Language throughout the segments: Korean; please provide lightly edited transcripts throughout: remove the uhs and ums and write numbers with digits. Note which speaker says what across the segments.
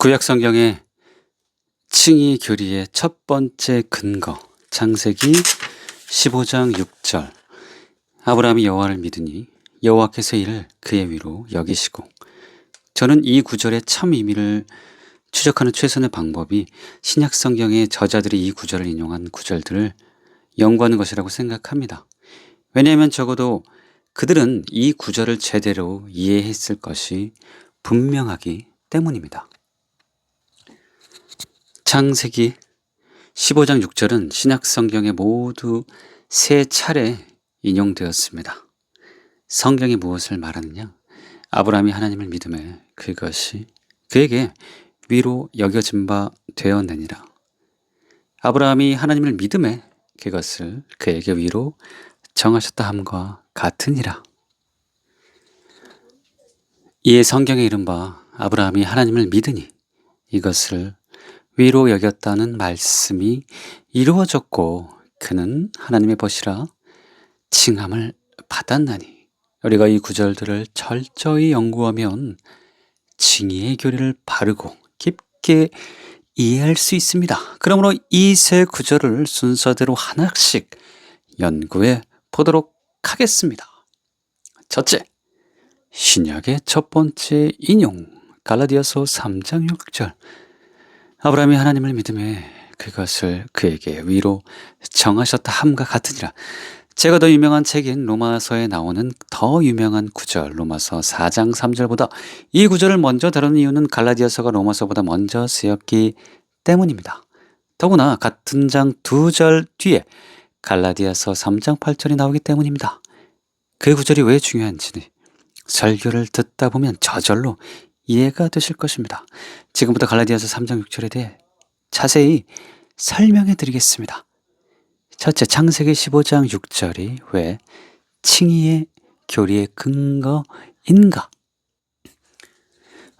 Speaker 1: 구약 성경의 칭의 교리의 첫 번째 근거, 창세기 15장 6절. 아브라함이 여호와를 믿으니 여호와께서 이를 그의 위로 여기시고. 저는 이 구절의 참 의미를 추적하는 최선의 방법이 신약 성경의 저자들이 이 구절을 인용한 구절들을 연구하는 것이라고 생각합니다. 왜냐하면 적어도 그들은 이 구절을 제대로 이해했을 것이 분명하기 때문입니다. 창세기 15장 6절은 신약 성경에 모두 3차례 인용되었습니다. 성경이 무엇을 말하느냐? 아브라함이 하나님을 믿음에 그것이 그에게 위로 여겨진 바 되었느니라. 아브라함이 하나님을 믿음에 그것을 그에게 위로 정하셨다 함과 같으니라. 이에 성경에 이른바 아브라함이 하나님을 믿으니 이것을 위로 여겼다는 말씀이 이루어졌고 그는 하나님의 벗이라 칭함을 받았나니. 우리가 이 구절들을 철저히 연구하면 칭의의 교리를 바르고 깊게 이해할 수 있습니다. 그러므로 이 세 구절을 순서대로 하나씩 연구해 보도록 하겠습니다. 첫째, 신약의 첫 번째 인용, 갈라디아서 3장 6절. 아브라함이 하나님을 믿음에 그것을 그에게 위로 정하셨다 함과 같으니라. 제가 더 유명한 책인 로마서에 나오는 더 유명한 구절, 로마서 4장 3절보다 이 구절을 먼저 다루는 이유는 갈라디아서가 로마서보다 먼저 쓰였기 때문입니다. 더구나 같은 장 2절 뒤에 갈라디아서 3장 8절이 나오기 때문입니다. 그 구절이 왜 중요한지 설교를 듣다 보면 저절로 이해가 되실 것입니다. 지금부터 갈라디아서 3장 6절에 대해 자세히 설명해 드리겠습니다. 첫째, 창세기 15장 6절이 왜 칭의의 교리의 근거인가?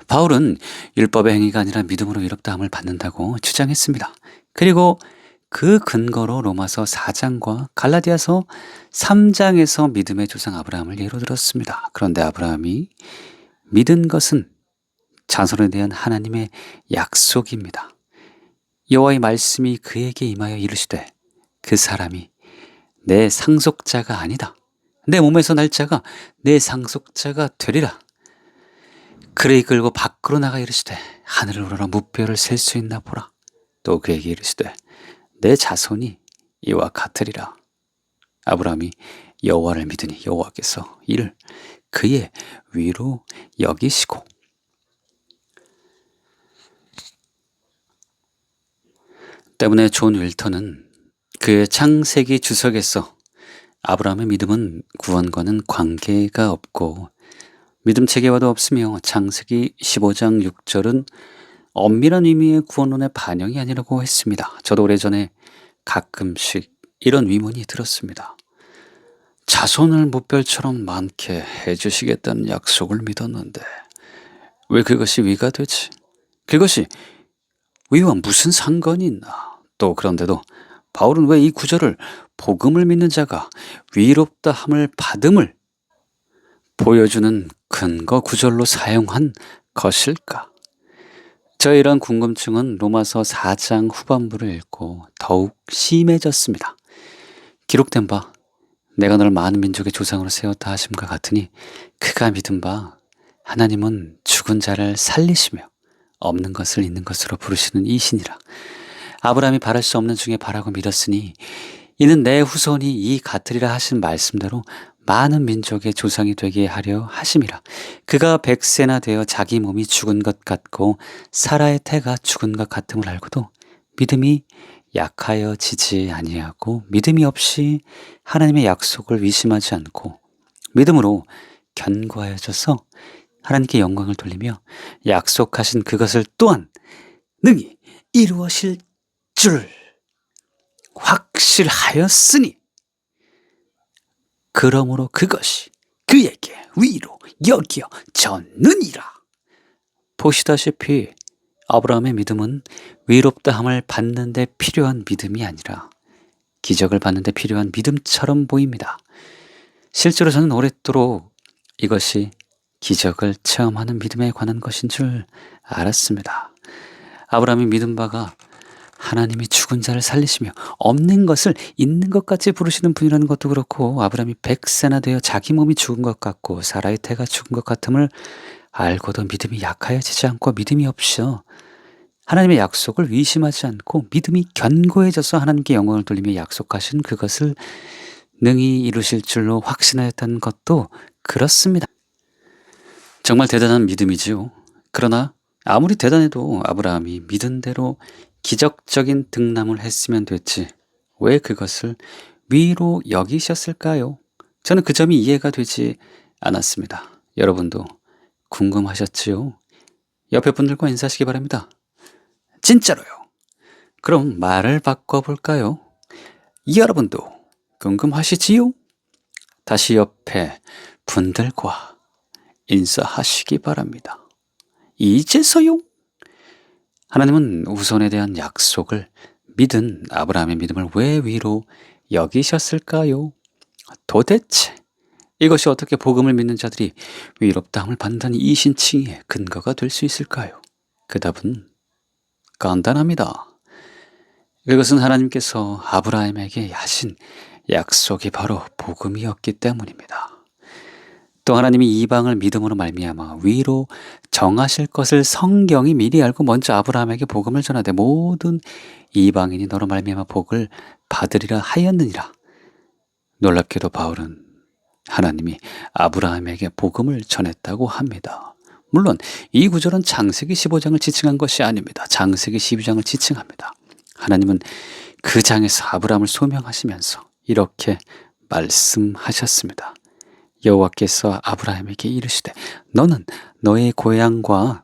Speaker 1: 바울은 율법의 행위가 아니라 믿음으로 의롭다함을 받는다고 주장했습니다. 그리고 그 근거로 로마서 4장과 갈라디아서 3장에서 믿음의 조상 아브라함을 예로 들었습니다. 그런데 아브라함이 믿은 것은 자손에 대한 하나님의 약속입니다. 여호와의 말씀이 그에게 임하여 이르시되 그 사람이 내 상속자가 아니다. 내 몸에서 날 자가 내 상속자가 되리라. 그를 이끌고 밖으로 나가 이르시되 하늘을 우러러 무뼈를 셀 수 있나 보라. 또 그에게 이르시되 내 자손이 이와 같으리라. 아브라함이 여호와를 믿으니 여호와께서 이를 그의 위로 여기시고. 때문에 존 윌턴은 그의 창세기 주석에서 아브라함의 믿음은 구원과는 관계가 없고 믿음 체계와도 없으며 창세기 15장 6절은 엄밀한 의미의 구원론의 반영이 아니라고 했습니다. 저도 오래전에 가끔씩 이런 위문이 들었습니다. 자손을 무별처럼 많게 해주시겠다는 약속을 믿었는데 왜 그것이 위가 되지? 그것이 위와 무슨 상관이 있나? 또 그런데도 바울은 왜 이 구절을 복음을 믿는 자가 위롭다 함을 받음을 보여주는 근거 구절로 사용한 것일까? 저의 이런 궁금증은 로마서 4장 후반부를 읽고 더욱 심해졌습니다. 기록된 바 내가 너를 많은 민족의 조상으로 세웠다 하심과 같으니 그가 믿은 바 하나님은 죽은 자를 살리시며 없는 것을 있는 것으로 부르시는 이시니라. 아브라함이 바랄 수 없는 중에 바라고 믿었으니 이는 내 후손이 이 같으리라 하신 말씀대로 많은 민족의 조상이 되게 하려 하심이라. 그가 100세나 되어 자기 몸이 죽은 것 같고 사라의 태가 죽은 것 같음을 알고도 믿음이 약하여지지 아니하고 믿음이 없이 하나님의 약속을 의심하지 않고 믿음으로 견고하여져서 하나님께 영광을 돌리며 약속하신 그것을 또한 능히 이루어실 줄 확실하였으니 그러므로 그것이 그에게 위로 여겨졌느니라. 보시다시피 아브라함의 믿음은 위롭다함을 받는 데 필요한 믿음이 아니라 기적을 받는 데 필요한 믿음처럼 보입니다. 실제로 저는 오랫도록 이것이 기적을 체험하는 믿음에 관한 것인 줄 알았습니다. 아브라함이 믿은 바가 하나님이 죽은 자를 살리시며 없는 것을 있는 것 같이 부르시는 분이라는 것도 그렇고, 아브라함이 100세나 되어 자기 몸이 죽은 것 같고 사라의 태가 죽은 것 같음을 알고도 믿음이 약하여지지 않고 믿음이 없어 하나님의 약속을 의심하지 않고 믿음이 견고해져서 하나님께 영광을 돌리며 약속하신 그것을 능히 이루실 줄로 확신하였다는 것도 그렇습니다. 정말 대단한 믿음이지요. 그러나 아무리 대단해도 아브라함이 믿은 대로 기적적인 등남을 했으면 됐지 왜 그것을 위로 여기셨을까요? 저는 그 점이 이해가 되지 않았습니다. 여러분도 궁금하셨지요? 옆에 분들과 인사하시기 바랍니다. 진짜로요. 그럼 말을 바꿔볼까요? 여러분도 궁금하시지요? 다시 옆에 분들과 인사하시기 바랍니다. 이제서요? 하나님은 후손에 대한 약속을 믿은 아브라함의 믿음을 왜 위로 여기셨을까요? 도대체 이것이 어떻게 복음을 믿는 자들이 위롭다함을 받는다는 이신칭의 근거가 될 수 있을까요? 그 답은 간단합니다. 그것은 하나님께서 아브라함에게 하신 약속이 바로 복음이었기 때문입니다. 또 하나님이 이방을 믿음으로 말미암아 위로 정하실 것을 성경이 미리 알고 먼저 아브라함에게 복음을 전하되 모든 이방인이 너로 말미암아 복을 받으리라 하였느니라. 놀랍게도 바울은 하나님이 아브라함에게 복음을 전했다고 합니다. 물론 이 구절은 창세기 15장을 지칭한 것이 아닙니다. 창세기 12장을 지칭합니다. 하나님은 그 장에서 아브라함을 소명하시면서 이렇게 말씀하셨습니다. 여호와께서 아브라함에게 이르시되 너는 너의 고향과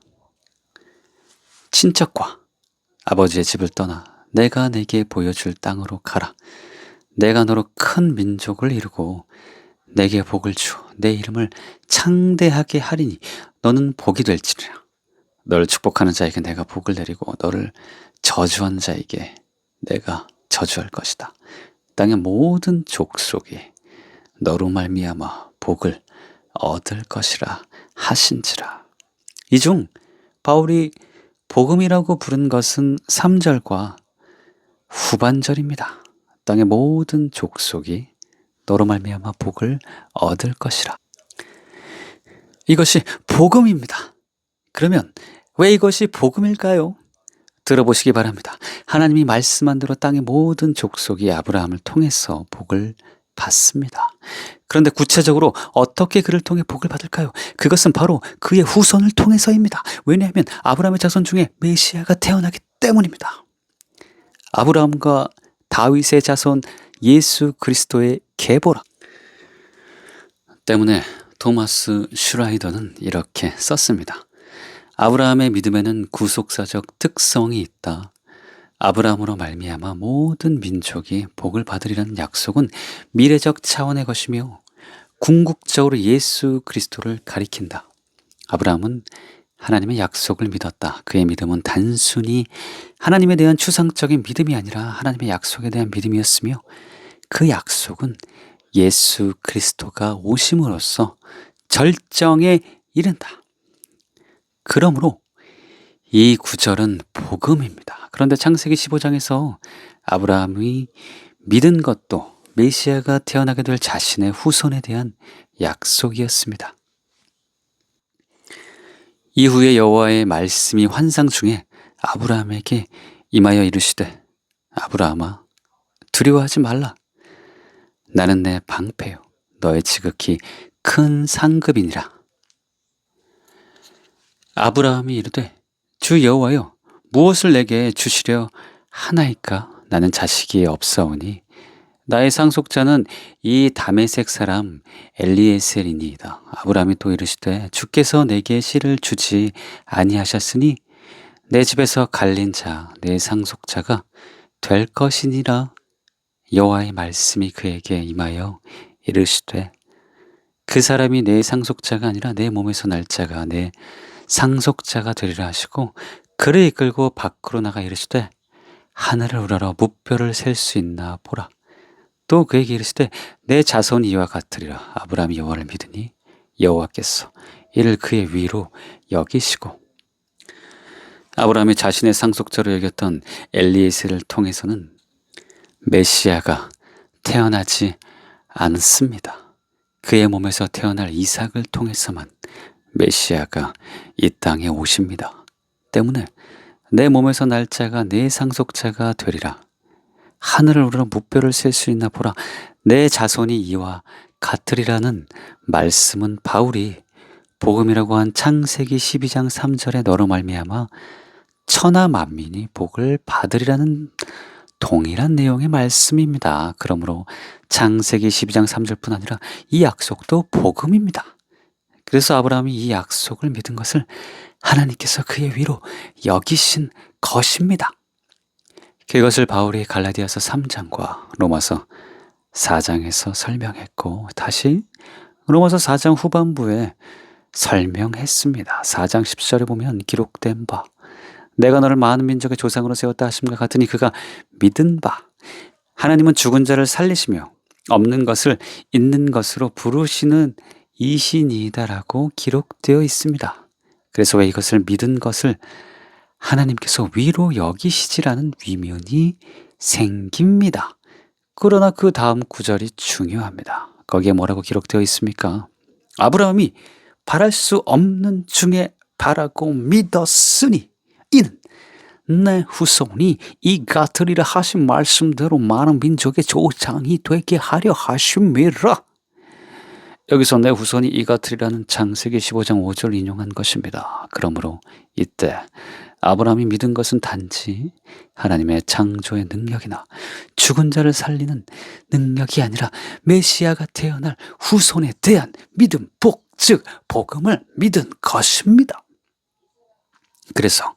Speaker 1: 친척과 아버지의 집을 떠나 내가 내게 보여줄 땅으로 가라. 내가 너로 큰 민족을 이루고 내게 복을 주어 내 이름을 창대하게 하리니 너는 복이 될지니라. 너를 축복하는 자에게 내가 복을 내리고 너를 저주한 자에게 내가 저주할 것이다. 땅의 모든 족속이 너로 말미암아 복을 얻을 것이라 하신지라. 이 중 바울이 복음이라고 부른 것은 3절과 후반절입니다. 땅의 모든 족속이 너로 말미암아 복을 얻을 것이라. 이것이 복음입니다. 그러면 왜 이것이 복음일까요? 들어보시기 바랍니다. 하나님이 말씀한 대로 땅의 모든 족속이 아브라함을 통해서 복을 받습니다. 그런데 구체적으로 어떻게 그를 통해 복을 받을까요? 그것은 바로 그의 후손을 통해서입니다. 왜냐하면 아브라함의 자손 중에 메시아가 태어나기 때문입니다. 아브라함과 다윗의 자손 예수 그리스도의 계보라 때문에 토마스 슈라이더는 이렇게 썼습니다. 아브라함의 믿음에는 구속사적 특성이 있다. 아브라함으로 말미암아 모든 민족이 복을 받으리라는 약속은 미래적 차원의 것이며 궁극적으로 예수 그리스도를 가리킨다. 아브라함은 하나님의 약속을 믿었다. 그의 믿음은 단순히 하나님에 대한 추상적인 믿음이 아니라 하나님의 약속에 대한 믿음이었으며 그 약속은 예수 그리스도가 오심으로써 절정에 이른다. 그러므로 이 구절은 복음입니다. 그런데 창세기 15장에서 아브라함이 믿은 것도 메시아가 태어나게 될 자신의 후손에 대한 약속이었습니다. 이후에 여호와의 말씀이 환상 중에 아브라함에게 임하여 이르시되 아브라함아 두려워하지 말라. 나는 내 방패요 너의 지극히 큰 상급이니라. 아브라함이 이르되 주 여호와여 무엇을 내게 주시려 하나이까? 나는 자식이 없사오니 나의 상속자는 이 다메섹 사람 엘리에셀이니이다. 아브라함이 또 이르시되 주께서 내게 씨를 주지 아니하셨으니 내 집에서 갈린 자 내 상속자가 될 것이니라. 여호와의 말씀이 그에게 임하여 이르시되 그 사람이 내 상속자가 아니라 내 몸에서 날 자가 내 상속자가 되리라 하시고 그를 이끌고 밖으로 나가 이르시되 하늘을 우러러 무뼈를 셀 수 있나 보라. 또 그에게 이르시되 내 자손이 이와 같으리라. 아브라함이 여호와를 믿으니 여호와께서 이를 그의 위로 여기시고. 아브라함이 자신의 상속자로 여겼던 엘리에셀을 통해서는 메시아가 태어나지 않습니다. 그의 몸에서 태어날 이삭을 통해서만 메시아가 이 땅에 오십니다. 때문에 내 몸에서 날 자가 내 상속자가 되리라. 하늘을 우러러 무뼈를 셀 수 있나 보라. 내 자손이 이와 같으리라는 말씀은 바울이 복음이라고 한 창세기 12장 3절에 너로 말미암아 천하 만민이 복을 받으리라는 동일한 내용의 말씀입니다. 그러므로 창세기 12장 3절뿐 아니라 이 약속도 복음입니다. 그래서 아브라함이 이 약속을 믿은 것을 하나님께서 그의 위로 여기신 것입니다. 그것을 바울이 갈라디아서 3장과 로마서 4장에서 설명했고 다시 로마서 4장 후반부에 설명했습니다. 4장 10절에 보면 기록된 바 내가 너를 많은 민족의 조상으로 세웠다 하심과 같으니 그가 믿은 바 하나님은 죽은 자를 살리시며 없는 것을 있는 것으로 부르시는 이신이다라고 기록되어 있습니다. 그래서 왜 이것을 믿은 것을 하나님께서 위로 여기시지라는 위문이 생깁니다. 그러나 그 다음 구절이 중요합니다. 거기에 뭐라고 기록되어 있습니까? 아브라함이 바랄 수 없는 중에 바라고 믿었으니 이는 내 후손이 이 같으리라 하신 말씀대로 많은 민족의 조상이 되게 하려 하심이라. 여기서 내 후손이 이 같으리라는 창세기 15장 5절 인용한 것입니다. 그러므로 이때 아브라함이 믿은 것은 단지 하나님의 창조의 능력이나 죽은 자를 살리는 능력이 아니라 메시아가 태어날 후손에 대한 믿음, 즉 복음을 믿은 것입니다. 그래서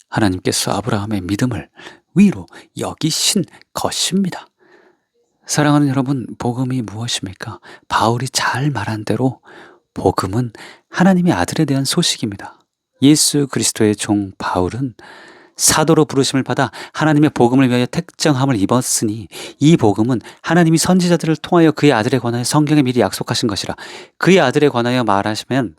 Speaker 1: 하나님께서 아브라함의 믿음을 위로 여기신 것입니다. 사랑하는 여러분, 복음이 무엇입니까? 바울이 잘 말한 대로 복음은 하나님의 아들에 대한 소식입니다. 예수 그리스도의 종 바울은 사도로 부르심을 받아 하나님의 복음을 위하여 택정함을 입었으니 이 복음은 하나님이 선지자들을 통하여 그의 아들에 관하여 성경에 미리 약속하신 것이라. 그의 아들에 관하여 말하시면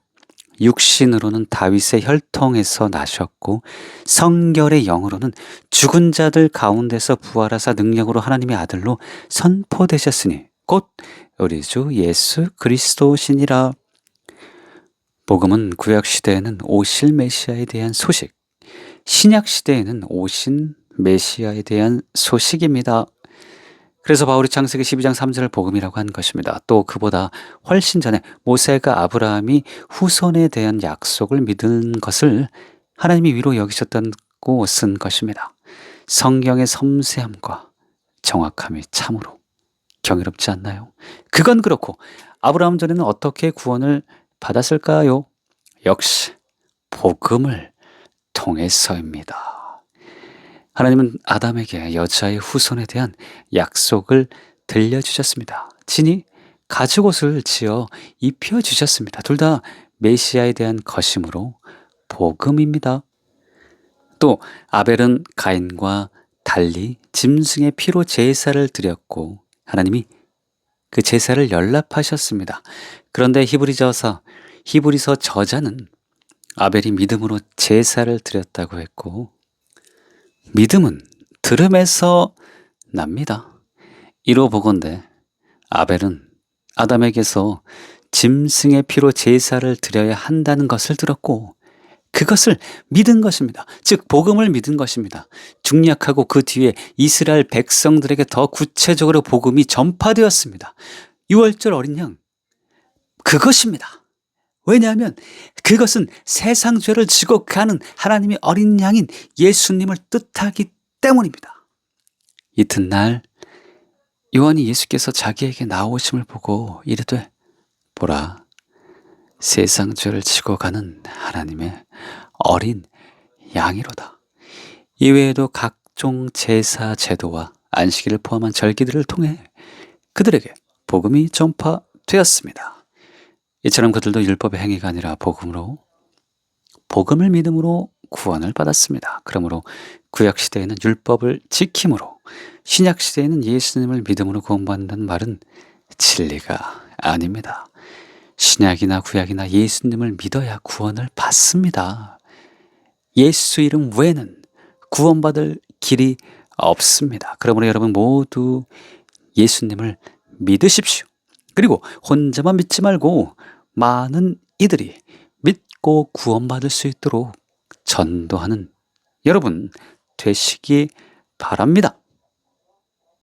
Speaker 1: 육신으로는 다윗의 혈통에서 나셨고 성결의 영으로는 죽은 자들 가운데서 부활하사 능력으로 하나님의 아들로 선포되셨으니 곧 우리 주 예수 그리스도시니라. 복음은 구약시대에는 오실 메시아에 대한 소식, 신약시대에는 오신 메시아에 대한 소식입니다. 그래서 바울이 창세기 12장 3절을 복음이라고 한 것입니다. 또 그보다 훨씬 전에 모세가 아브라함이 후손에 대한 약속을 믿은 것을 하나님이 위로 여기셨다고 쓴 것입니다. 성경의 섬세함과 정확함이 참으로 경이롭지 않나요? 그건 그렇고 아브라함 전에는 어떻게 구원을 받았을까요? 역시 복음을 통해서입니다. 하나님은 아담에게 여자의 후손에 대한 약속을 들려주셨습니다. 진이 가죽옷을 지어 입혀주셨습니다. 둘 다 메시아에 대한 것이므로 복음입니다. 또 아벨은 가인과 달리 짐승의 피로 제사를 드렸고 하나님이 그 제사를 연락하셨습니다. 그런데 히브리서 저자는 아벨이 믿음으로 제사를 드렸다고 했고 믿음은 들음에서 납니다. 이로 보건대 아벨은 아담에게서 짐승의 피로 제사를 드려야 한다는 것을 들었고 그것을 믿은 것입니다. 즉 복음을 믿은 것입니다. 중약하고 그 뒤에 이스라엘 백성들에게 더 구체적으로 복음이 전파되었습니다. 6월절 어린 양 그것입니다. 왜냐하면 그것은 세상 죄를 지고 가는 하나님의 어린 양인 예수님을 뜻하기 때문입니다. 이튿날 요한이 예수께서 자기에게 나오심을 보고 이르되 보라 세상 죄를 지고 가는 하나님의 어린 양이로다. 이외에도 각종 제사 제도와 안식일을 포함한 절기들을 통해 그들에게 복음이 전파되었습니다. 이처럼 그들도 율법의 행위가 아니라 복음을 믿음으로 구원을 받았습니다. 그러므로 구약시대에는 율법을 지킴으로 신약시대에는 예수님을 믿음으로 구원받는다는 말은 진리가 아닙니다. 신약이나 구약이나 예수님을 믿어야 구원을 받습니다. 예수 이름 외에는 구원받을 길이 없습니다. 그러므로 여러분 모두 예수님을 믿으십시오. 그리고 혼자만 믿지 말고 많은 이들이 믿고 구원받을 수 있도록 전도하는 여러분 되시기 바랍니다.